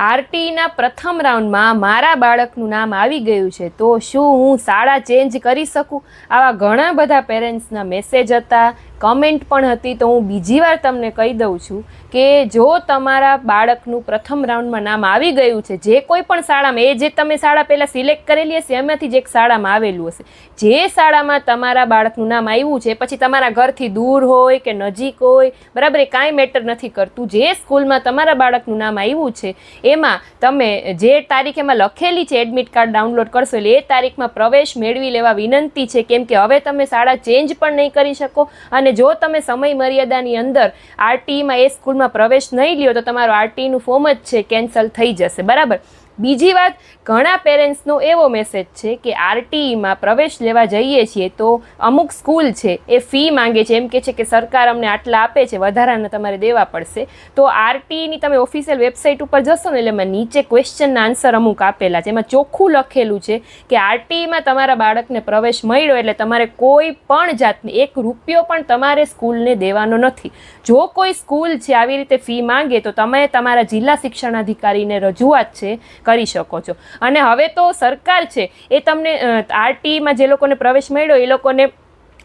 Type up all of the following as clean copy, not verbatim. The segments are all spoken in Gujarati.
આરટીઈના પ્રથમ રાઉન્ડમાં મારા બાળકનું નામ આવી ગયું છે, તો શું હું શાળા ચેન્જ કરી શકું? આવા ઘણા બધા પેરેન્ટ્સના મેસેજ હતા, કમેન્ટ પણ હતી. તો હું બીજી વાર તમને કહી દઉં છું કે જો તમારા બાળકનું પ્રથમ રાઉન્ડમાં નામ આવી ગયું છે, જે કોઈ પણ શાળામાં, જે તમે શાળા પહેલાં સિલેક્ટ કરેલી હશે એમાંથી જ એક શાળામાં આવેલું હશે, જે શાળામાં તમારા બાળકનું નામ આવ્યું છે, પછી તમારા ઘરથી દૂર હોય કે નજીક હોય, બરાબર, એ કાંઈ મેટર નથી કરતું. જે સ્કૂલમાં તમારા બાળકનું નામ આવ્યું છે એમાં તમે જે તારીખ એમાં લખેલી છે, એડમિટ કાર્ડ ડાઉનલોડ કરશો એટલે એ તારીખમાં પ્રવેશ મેળવી લેવા વિનંતી છે, કેમ કે હવે તમે શાળા ચેન્જ પણ નહીં કરી શકો. અને જો તમે સમય મર્યાદાની અંદર આરટીઈમાં એ સ્કૂલમાં પ્રવેશ નહીં લ્યો તો તમારું આરટીઈનું ફોર્મ જ છે કેન્સલ થઈ જશે, બરાબર. બીજી વાત, ઘણા પેરેન્ટ્સનો એવો મેસેજ છે કે આરટીઈમાં પ્રવેશ લેવા જઈએ છીએ તો અમુક સ્કૂલ છે એ ફી માંગે છે, એમ કે છે કે સરકાર અમને આટલા આપે છે, વધારાના તમારે દેવા પડશે. તો આરટીઈની તમે ઓફિશિયલ વેબસાઇટ ઉપર જશો ને એટલે એમાં નીચે ક્વેશ્ચનના આન્સર અમુક આપેલા છે, એમાં ચોખ્ખું લખેલું છે કે આરટીઈમાં તમારા બાળકને પ્રવેશ મળ્યો એટલે તમારે કોઈ પણ જાતની એક રૂપિયો પણ તમારે સ્કૂલને દેવાનો નથી. જો કોઈ સ્કૂલ છે આવી રીતે ફી માંગે તો તમે તમારા જિલ્લા શિક્ષણાધિકારીને રજૂઆત છે કરી શકો છો. અને હવે તો સરકાર છે એ તમને આરટીઈમાં જે લોકોને પ્રવેશ મળ્યો એ લોકોને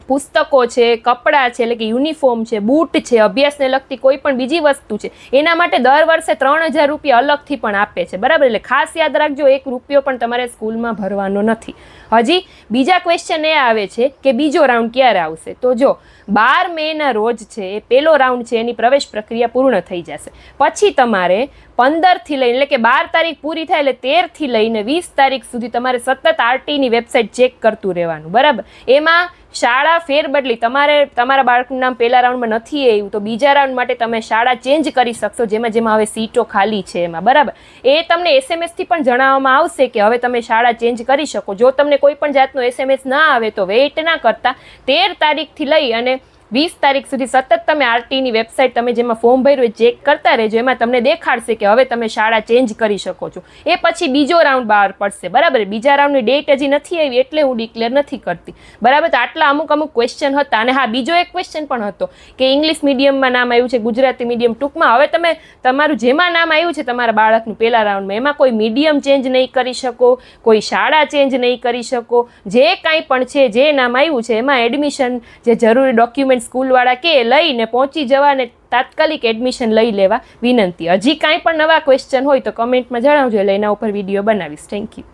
પુસ્તકો છે, કપડાં છે, એટલે કે યુનિફોર્મ છે, બૂટ છે, અભ્યાસને લગતી કોઈ પણ બીજી વસ્તુ છે, એના માટે દર વર્ષે 3000 રૂપિયા અલગથી પણ આપે છે, બરાબર. એટલે ખાસ યાદ રાખજો, એક રૂપિયો પણ તમારે સ્કૂલમાં ભરવાનો નથી. હજી બીજા ક્વેશ્ચન એ આવે છે કે બીજો રાઉન્ડ ક્યારે આવશે? તો જો 12 મેના રોજ છે એ પહેલો રાઉન્ડ છે એની પ્રવેશ પ્રક્રિયા પૂર્ણ થઈ જશે. પછી તમારે 15થી લઈને, એટલે કે 12 તારીખ પૂરી થાય એટલે 13થી લઈને 20 તારીખ સુધી તમારે સતત આરટીઈની વેબસાઇટ ચેક કરતું રહેવાનું, બરાબર. એમાં શાળા ફેરબદલી, તમારે તમારા બાળકનું નામ પહેલા રાઉન્ડમાં નથી આવ્યું તો બીજા રાઉન્ડ માટે તમે શાળા ચેન્જ કરી શકશો, જેમાં હવે સીટો ખાલી છે એમાં, બરાબર. એ તમને એસએમએસથી પણ જણાવવામાં આવશે કે હવે તમે શાળા ચેન્જ કરી શકો. જો તમને કોઈ પણ જાતનો એસએમએસ ના આવે તો વેઇટ ના કરતા 13 તારીખથી લઈ અને 20 તારીખ સુધી સતત તમે આરટીઈની વેબસાઇટ, તમે જેમાં ફોર્મ ભર્યું એ ચેક કરતા રહેજો. એમાં તમને દેખાડશે કે હવે તમે શાળા ચેન્જ કરી શકો છો. એ પછી બીજો રાઉન્ડ બહાર પડશે, બરાબર. બીજા રાઉન્ડની ડેટ હજી નથી આવી એટલે હું ડિક્લેર નથી કરતી, બરાબર. તો આટલા અમુક ક્વેશ્ચન હતા. અને હા, બીજો એક ક્વેશ્ચન પણ હતો કે ઇંગ્લિશ મીડિયમમાં નામ આવ્યું છે, ગુજરાતી મીડિયમ, ટૂંકમાં હવે તમે તમારું જેમાં નામ આવ્યું છે તમારા બાળકનું પહેલા રાઉન્ડમાં, એમાં કોઈ મીડિયમ ચેન્જ નહીં કરી શકો, કોઈ શાળા ચેન્જ નહીં કરી શકો. જે કાંઈ પણ છે, જે નામ આવ્યું છે એમાં એડમિશન, જે જરૂરી ડોક્યુમેન્ટ સ્કૂલવાળા કે લઈને પહોંચી જવાને તાત્કાલિક એડમિશન લઈ લેવા વિનંતી. હજી કાંઈ પણ નવા ક્વેશ્ચન હોય તો કમેન્ટમાં જણાવજો, એટલે એના ઉપર વિડીયો બનાવીશ. Thank you.